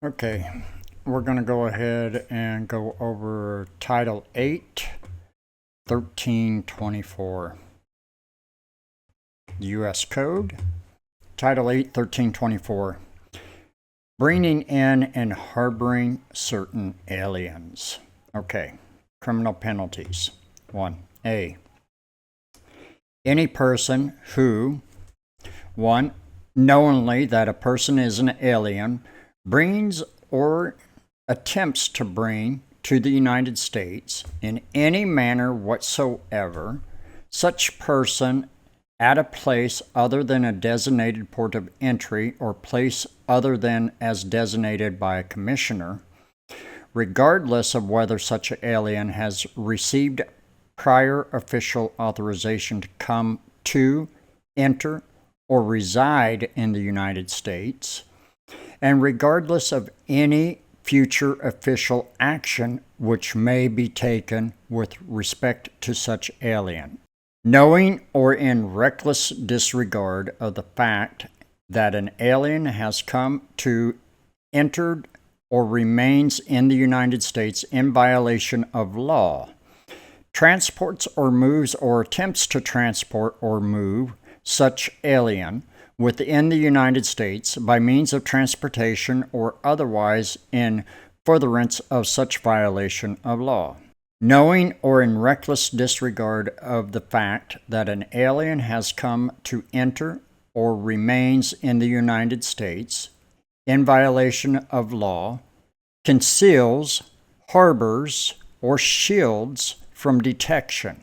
Okay, we're going to go ahead and go over Title 8, 1324. U.S. Code, Title 8, 1324. Bringing in and harboring certain aliens. Okay, criminal penalties. 1A. Any person who, 1. Knowingly that a person is an alien, brings or attempts to bring to the United States in any manner whatsoever such person at a place other than a designated port of entry or place other than as designated by a commissioner, regardless of whether such an alien has received prior official authorization to come to, enter, or reside in the United States, and regardless of any future official action which may be taken with respect to such alien. Knowing or in reckless disregard of the fact that an alien has come to, entered, or remains in the United States in violation of law, transports or moves or attempts to transport or move such alien within the United States by means of transportation or otherwise in furtherance of such violation of law. Knowing or in reckless disregard of the fact that an alien has come to enter or remains in the United States in violation of law, conceals, harbors, or shields from detection,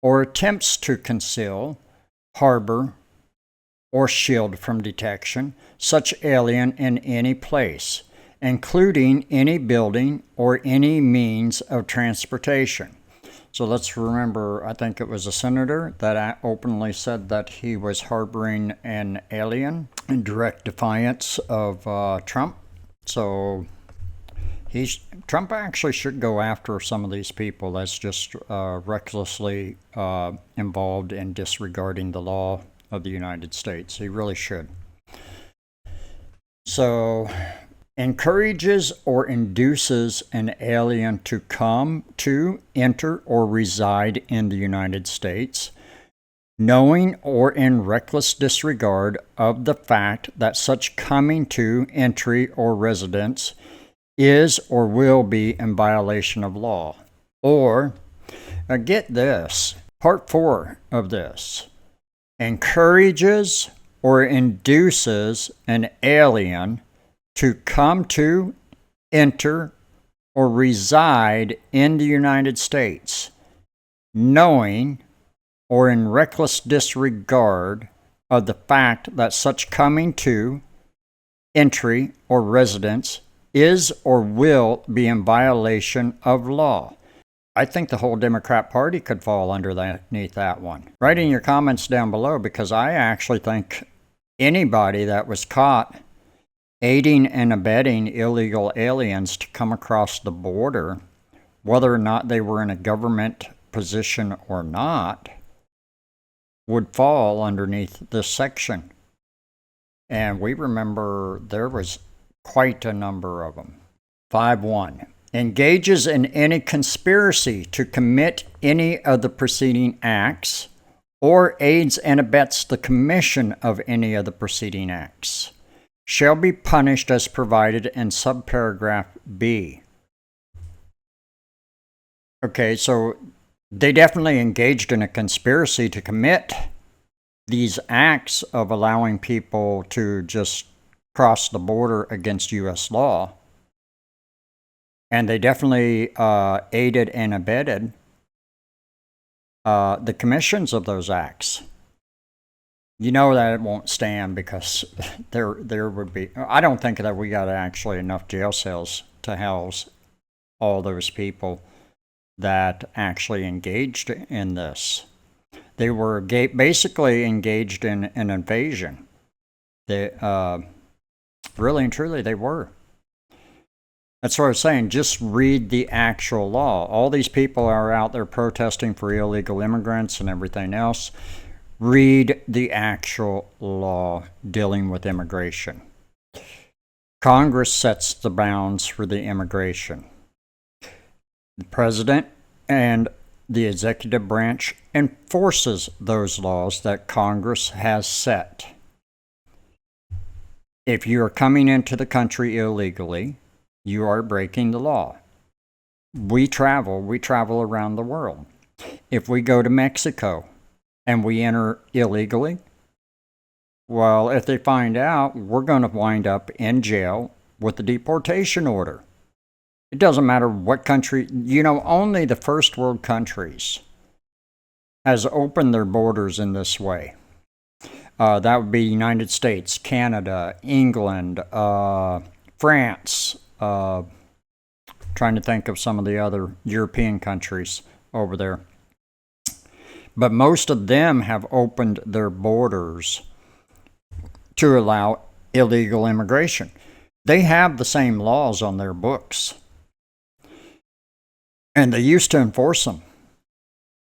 or attempts to conceal, harbor, or shield from detection such alien in any place, including any building or any means of transportation. So let's remember, I think it was a senator that openly said that he was harboring an alien in direct defiance of Trump. So Trump actually should go after some of these people that's just recklessly involved in disregarding the law of the United States. He really should. So, encourages or induces an alien to come to, enter, or reside in the United States, knowing or in reckless disregard of the fact that such coming to, entry, or residence is or will be in violation of law. Or, get this, part 4 of this, encourages or induces an alien to come to, enter, or reside in the United States, knowing or in reckless disregard of the fact that such coming to, entry, or residence is or will be in violation of law. I think the whole Democrat Party could fall underneath that one. Write in your comments down below, because I actually think anybody that was caught aiding and abetting illegal aliens to come across the border, whether or not they were in a government position or not, would fall underneath this section. And we remember there was quite a number of them. 5.1. Engages in any conspiracy to commit any of the preceding acts, or aids and abets the commission of any of the preceding acts, shall be punished as provided in subparagraph B. Okay, so they definitely engaged in a conspiracy to commit these acts of allowing people to just cross the border against U.S. law. And they definitely aided and abetted the commissions of those acts. You know that it won't stand, because there would be, I don't think that we got actually enough jail cells to house all those people that actually engaged in this. They were basically engaged in an invasion. They really and truly they were. That's what I was saying. Just read the actual law. All these people are out there protesting for illegal immigrants and everything else. Read the actual law dealing with immigration. Congress sets the bounds for the immigration. The president and the executive branch enforces those laws that Congress has set. If you are coming into the country illegally, you are breaking the law. We travel around the world. If we go to Mexico and we enter illegally, well, if they find out, we're going to wind up in jail with a deportation order. It doesn't matter what country, only the first world countries has opened their borders in this way. That would be United States, Canada, England, France, trying to think of some of the other European countries over there. But most of them have opened their borders to allow illegal immigration. They have the same laws on their books. And they used to enforce them.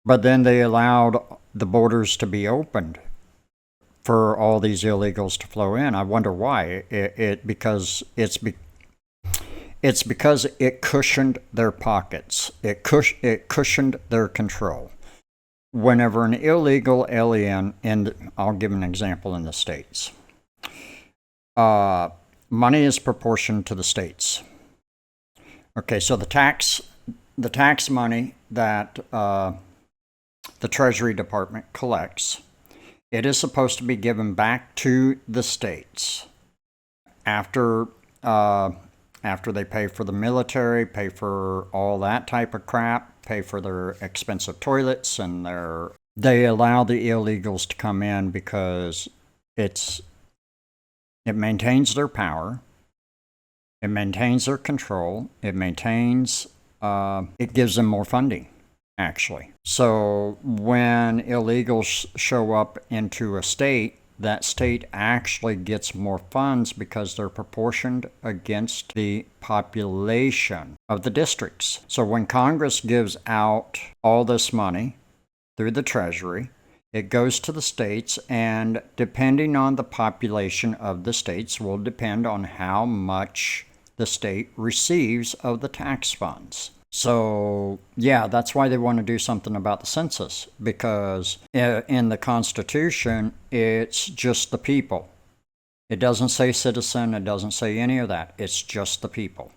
But then they allowed the borders to be opened for all these illegals to flow in. I wonder why. Because it cushioned their pockets. It cushioned their control. Whenever an illegal alien, and I'll give an example in the States, money is proportioned to the states. Okay, so the tax money that the Treasury Department collects, it is supposed to be given back to the states after they pay for the military, pay for all that type of crap, pay for their expensive toilets, and they allow the illegals to come in because it maintains their power, it maintains their control, it gives them more funding, actually. So when illegals show up into a state, that state actually gets more funds because they're proportioned against the population of the districts. So when Congress gives out all this money through the Treasury, it goes to the states, and depending on the population of the states will depend on how much the state receives of the tax funds. So, yeah, that's why they want to do something about the census, because in the Constitution, it's just the people. It doesn't say citizen, it doesn't say any of that. It's just the people.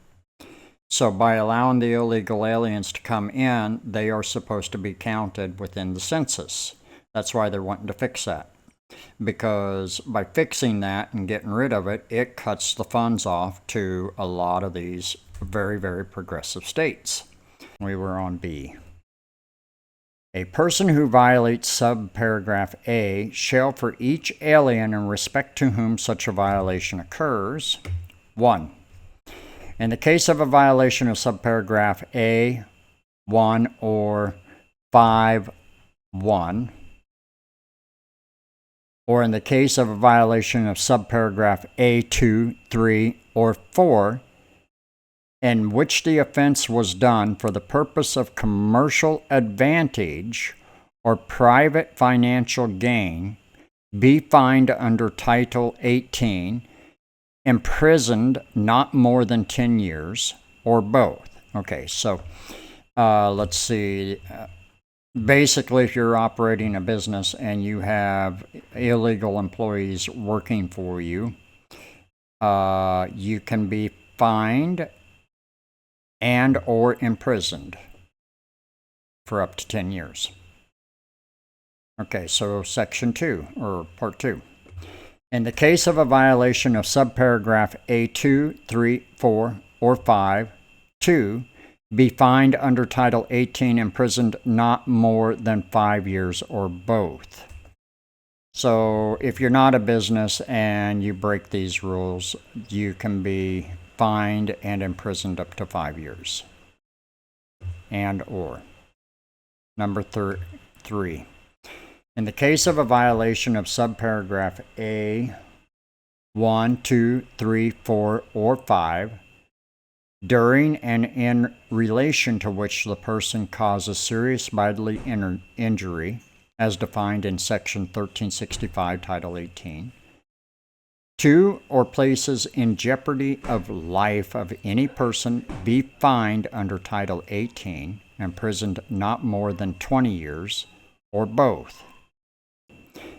So by allowing the illegal aliens to come in, they are supposed to be counted within the census. That's why they're wanting to fix that. Because by fixing that and getting rid of it, it cuts the funds off to a lot of these very, very progressive states. We were on B. A person who violates subparagraph A shall, for each alien in respect to whom such a violation occurs, 1. In the case of a violation of subparagraph A, 1 or 5.1, or in the case of a violation of subparagraph A2, 3, or 4, in which the offense was done for the purpose of commercial advantage or private financial gain, be fined under Title 18, imprisoned not more than 10 years, or both. Okay, so let's see. Basically, if you're operating a business and you have illegal employees working for you, you can be fined and or imprisoned for up to 10 years. Okay, so section 2, or part 2. In the case of a violation of subparagraph A2, 3, 4, or 5, 2, be fined under Title 18, imprisoned not more than 5 years, or both. So if you're not a business and you break these rules, you can be fined and imprisoned up to 5 years. And or. Number 3. In the case of a violation of subparagraph A, 1, 2, 3, 4, or 5, during and in relation to which the person causes serious bodily injury, as defined in Section 1365, Title 18, to or places in jeopardy of life of any person be fined under Title 18, imprisoned not more than 20 years, or both.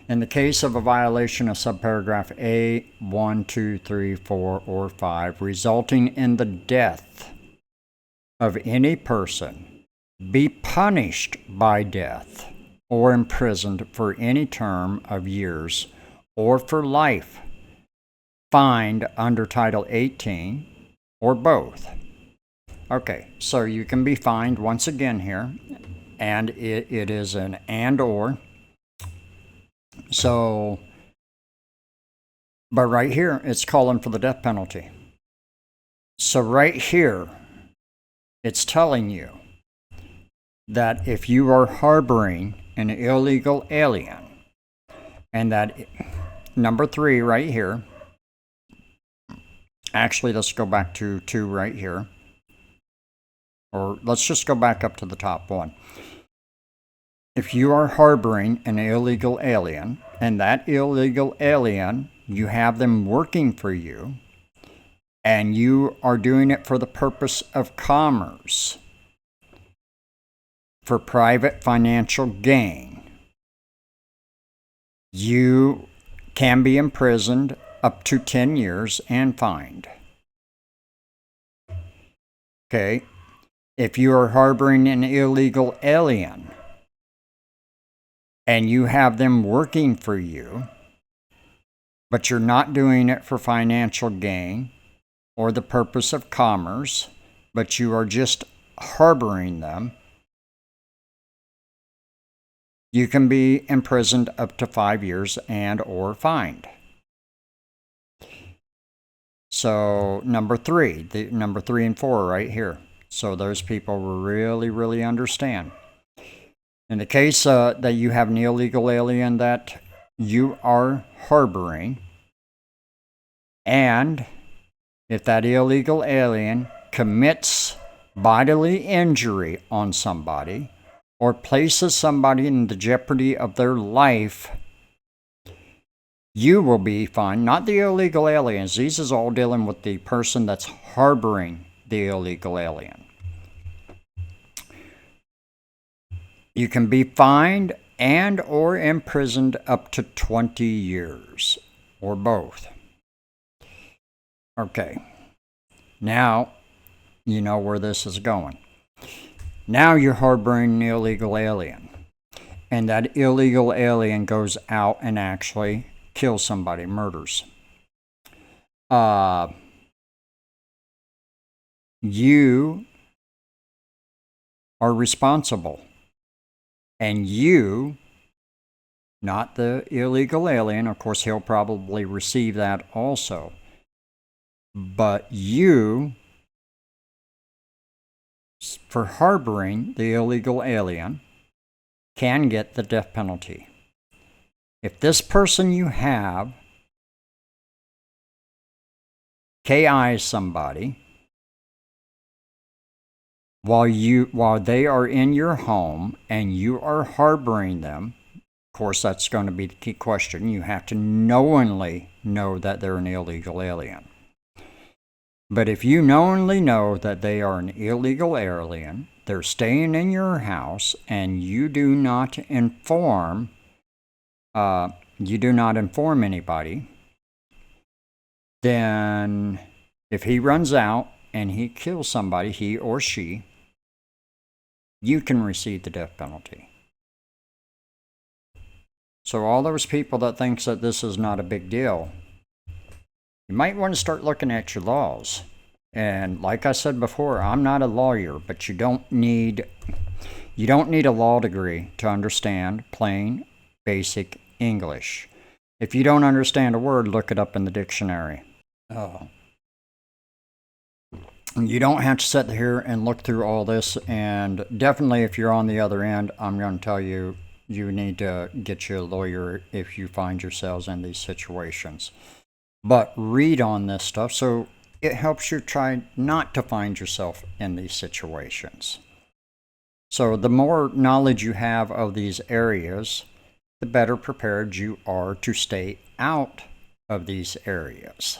In the case of a violation of subparagraph A, 1, 2, 3, 4, or 5, resulting in the death of any person, be punished by death or imprisoned for any term of years or for life, fined under Title 18, or both. Okay, so you can be fined once again here, and it is an and or. So, but right here, it's calling for the death penalty. So right here, it's telling you that if you are harboring an illegal alien, and that number 3 right here, actually, let's go back to 2 right here, or let's just go back up to the top one. If you are harboring an illegal alien, and that illegal alien, you have them working for you, and you are doing it for the purpose of commerce, for private financial gain, you can be imprisoned up to 10 years and fined. Okay, if you are harboring an illegal alien and you have them working for you, but you're not doing it for financial gain or the purpose of commerce, but you are just harboring them, you can be imprisoned up to 5 years and or fined. So number 3 and 4 right here. So those people will really understand. In the case that you have an illegal alien that you are harboring, and if that illegal alien commits bodily injury on somebody or places somebody in the jeopardy of their life, you will be fined, not the illegal aliens. These is all dealing with the person that's harboring the illegal alien. You can be fined and or imprisoned up to 20 years, or both. Okay, now you know where this is going. Now you're harboring an illegal alien, and that illegal alien goes out and actually kills somebody, murders. You are responsible, and you, not the illegal alien, of course he'll probably receive that also, but you, for harboring the illegal alien, can get the death penalty. If this person you have KIs somebody while they are in your home and you are harboring them, of course that's going to be the key question. You have to knowingly know that they're an illegal alien. But if you knowingly know that they are an illegal alien, they're staying in your house, and you do not inform anybody, then if he runs out and he kills somebody, he or she, you can receive the death penalty. So all those people that think that this is not a big deal, you might want to start looking at your laws. And like I said before, I'm not a lawyer, but you don't need a law degree to understand plain, basic English. If you don't understand a word, look it up in the dictionary. You don't have to sit here and look through all this, and definitely if you're on the other end, I'm going to tell you, you need to get you a lawyer if you find yourselves in these situations. But read on this stuff so it helps you try not to find yourself in these situations. So the more knowledge you have of these areas, the better prepared you are to stay out of these areas.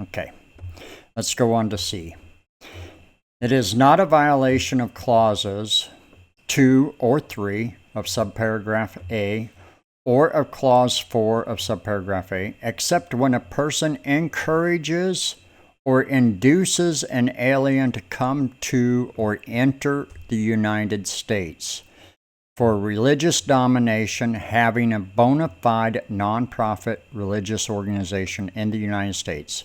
Okay, let's go on to C. It is not a violation of clauses 2 or 3 of subparagraph A or of clause 4 of subparagraph A, except when a person encourages or induces an alien to come to or enter the United States for religious domination, having a bona fide nonprofit religious organization in the United States,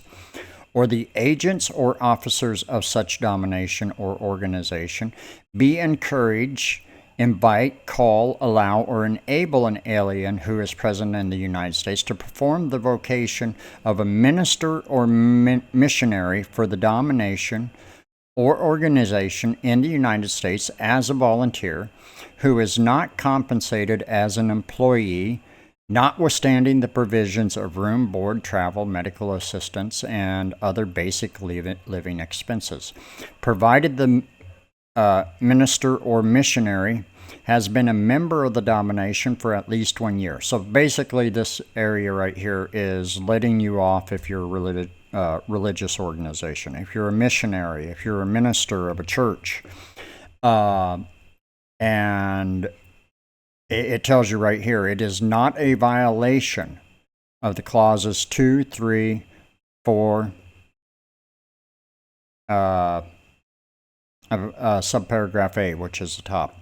or the agents or officers of such domination or organization be encouraged, invite, call, allow, or enable an alien who is present in the United States to perform the vocation of a minister or missionary for the domination or organization in the United States as a volunteer who is not compensated as an employee, notwithstanding the provisions of room, board, travel, medical assistance, and other basic living expenses, provided the minister or missionary has been a member of the domination for at least 1 year. So basically, this area right here is letting you off if you're a religious organization, if you're a missionary, if you're a minister of a church. And it tells you right here, it is not a violation of the clauses 2, 3, 4 of subparagraph A, which is the top,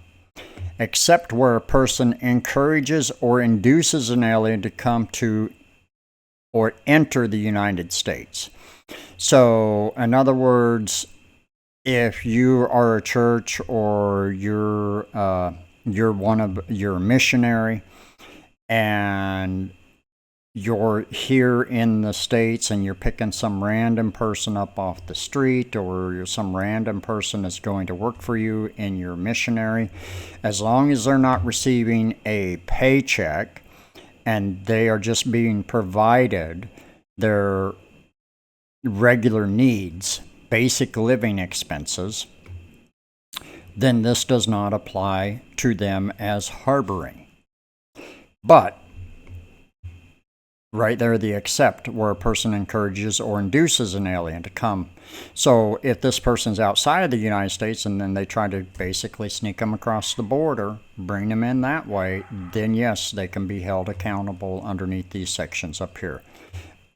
except where a person encourages or induces an alien to come to or enter the United States. So, in other words, if you are a church or you're a missionary and you're here in the States and you're picking some random person up off the street, or some random person is going to work for you in your missionary, as long as they're not receiving a paycheck and they are just being provided their regular needs, basic living expenses, then this does not apply to them as harboring. But right there, the except, where a person encourages or induces an alien to come. So if this person's outside of the United States and then they try to basically sneak them across the border, bring them in that way, then yes, they can be held accountable underneath these sections up here.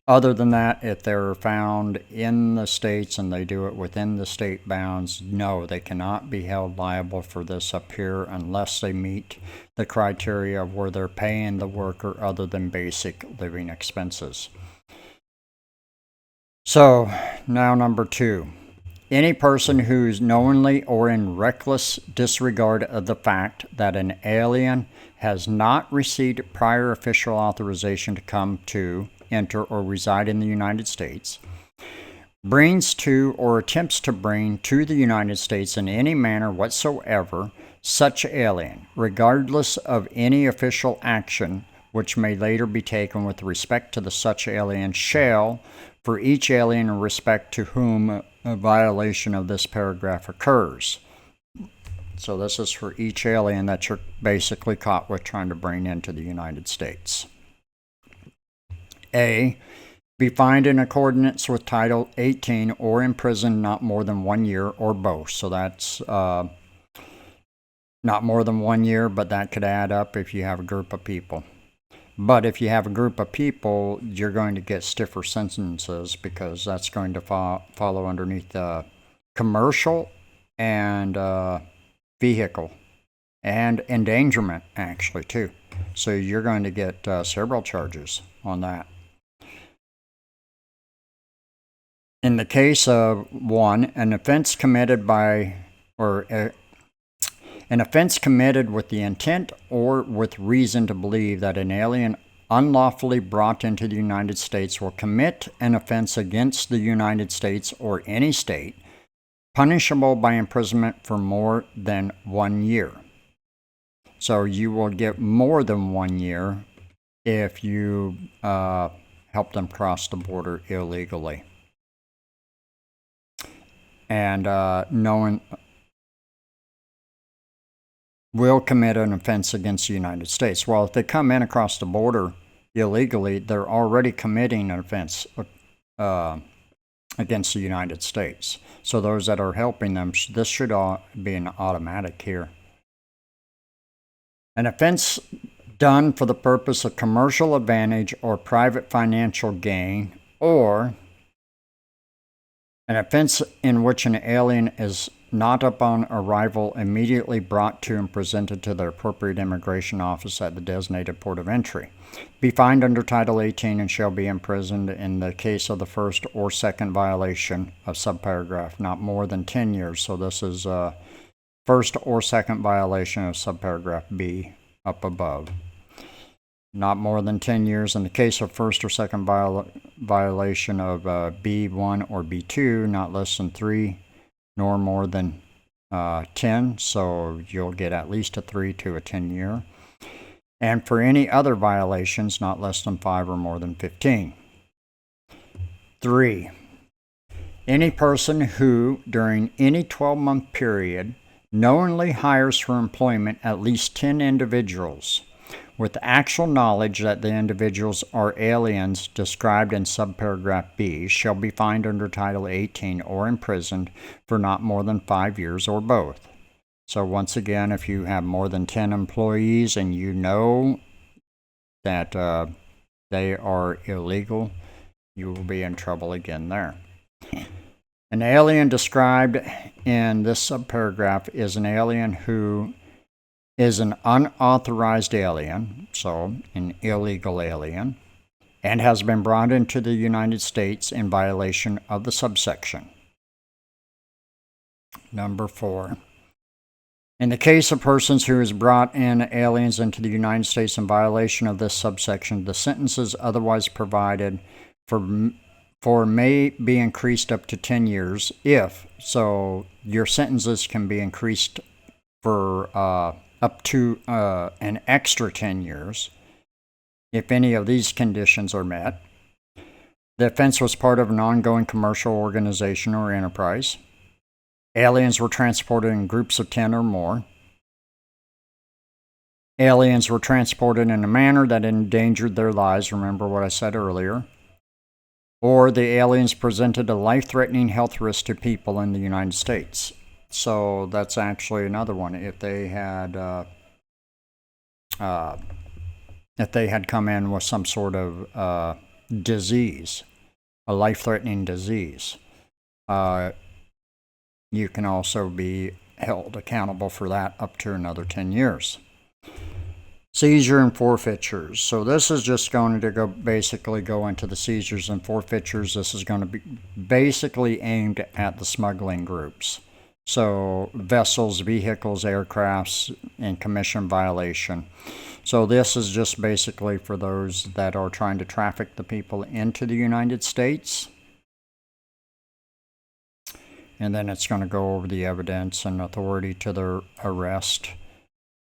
Other than that, if they're found in the states and they do it within the state bounds, no, they cannot be held liable for this up here unless they meet the criteria of where they're paying the worker other than basic living expenses. So, now number 2. Any person who's knowingly or in reckless disregard of the fact that an alien has not received prior official authorization to come to, enter, or reside in the United States, brings to or attempts to bring to the United States in any manner whatsoever such alien, regardless of any official action which may later be taken with respect to the such alien, shall, for each alien in respect to whom a violation of this paragraph occurs. So this is for each alien that you're basically caught with trying to bring into the United States. A, be fined in accordance with Title 18 or imprisoned not more than 1 year, or both. So that's not more than 1 year, but that could add up if you have a group of people. But if you have a group of people, you're going to get stiffer sentences because that's going to follow underneath the commercial and vehicle and endangerment, actually, too. So you're going to get several charges on that. In the case of 1, an offense committed with the intent or with reason to believe that an alien unlawfully brought into the United States will commit an offense against the United States or any state, punishable by imprisonment for more than 1 year. So you will get more than 1 year if you help them cross the border illegally. And will commit an offense against the United States. Well, if they come in across the border illegally, they're already committing an offense against the United States. So those that are helping them, this should be an automatic here. An offense done for the purpose of commercial advantage or private financial gain, or an offense in which an alien is not upon arrival immediately brought to and presented to the appropriate immigration office at the designated port of entry. Be fined under Title 18 and shall be imprisoned in the case of the first or second violation of subparagraph, not more than 10 years. So this is first or second violation of subparagraph B up above. Not more than 10 years in the case of first or second violation of B1 or B2, not less than 3 nor more than 10, so you'll get at least a 3 to a 10 year. And for any other violations, not less than 5 or more than 15. 3. Any person who, during any 12-month period, knowingly hires for employment at least 10 individuals with actual knowledge that the individuals are aliens described in subparagraph B shall be fined under Title 18 or imprisoned for not more than 5 years or both. So once again, if you have more than 10 employees and you know that they are illegal, you will be in trouble again there. An alien described in this subparagraph is an alien who is an unauthorized alien, so an illegal alien, and has been brought into the United States in violation of the subsection. Number 4. In the case of persons who has brought in aliens into the United States in violation of this subsection, the sentences otherwise provided for may be increased up to 10 years if, so your sentences can be increased for up to an extra 10 years if any of these conditions are met. The offense was part of an ongoing commercial organization or enterprise. Aliens were transported in groups of 10 or more. Aliens were transported in a manner that endangered their lives, remember what I said earlier. Or the aliens presented a life-threatening health risk to people in the United States. So that's actually another one. If they had come in with some sort of disease, a life-threatening disease, you can also be held accountable for that up to another 10 years. Seizure and forfeitures. So this is just going to basically go into the seizures and forfeitures. This is going to be basically aimed at the smuggling groups. So vessels, vehicles, aircrafts, and commission violation. So this is just basically for those that are trying to traffic the people into the United States. And then it's going to go over the evidence and authority to their arrest.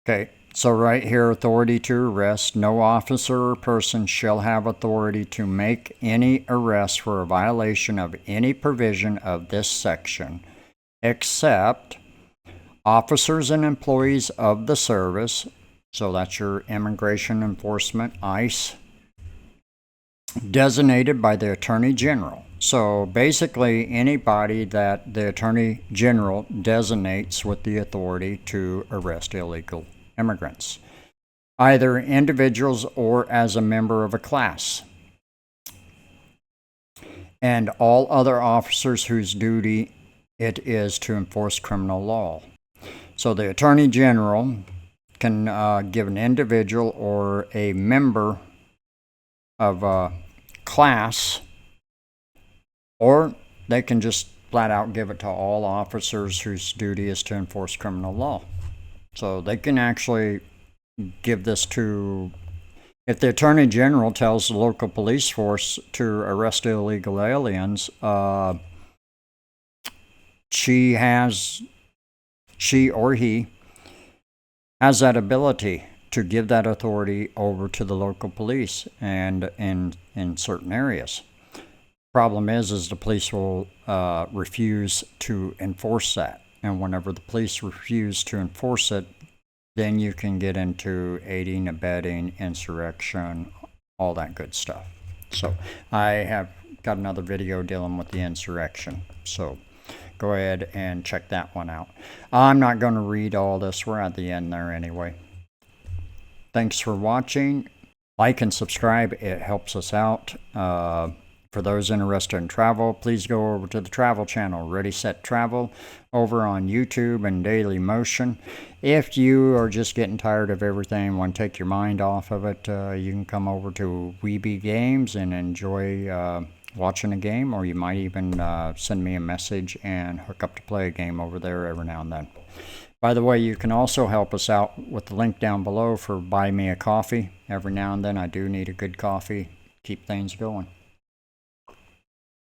Okay, so right here, authority to arrest. No officer or person shall have authority to make any arrest for a violation of any provision of this section, except officers and employees of the service, so that's your immigration enforcement, ICE, designated by the Attorney General. So basically anybody that the Attorney General designates with the authority to arrest illegal immigrants, either individuals or as a member of a class. And all other officers whose duty it is to enforce criminal law. So the Attorney General can give an individual or a member of a class, or they can just flat out give it to all officers whose duty is to enforce criminal law. So they can actually give this to, if the Attorney General tells the local police force to arrest illegal aliens, she or he has that ability to give that authority over to the local police and in certain areas. Problem is the police will refuse to enforce that. And whenever the police refuse to enforce it, then you can get into aiding, abetting, insurrection, all that good stuff. So I have got another video dealing with the insurrection. So go ahead and check that one out. I'm not going to read all this. We're at the end there anyway. Thanks for watching. Like and subscribe. It helps us out. For those interested in travel, please go over to the travel channel, Ready, Set, Travel, over on YouTube and Daily Motion. If you are just getting tired of everything and want to take your mind off of it, you can come over to Weeby Games and enjoy watching a game, or you might even send me a message and hook up to play a game over there every now and then. By the way, you can also help us out with the link down below for Buy Me a Coffee. Every now and then I do need a good coffee, keep things going.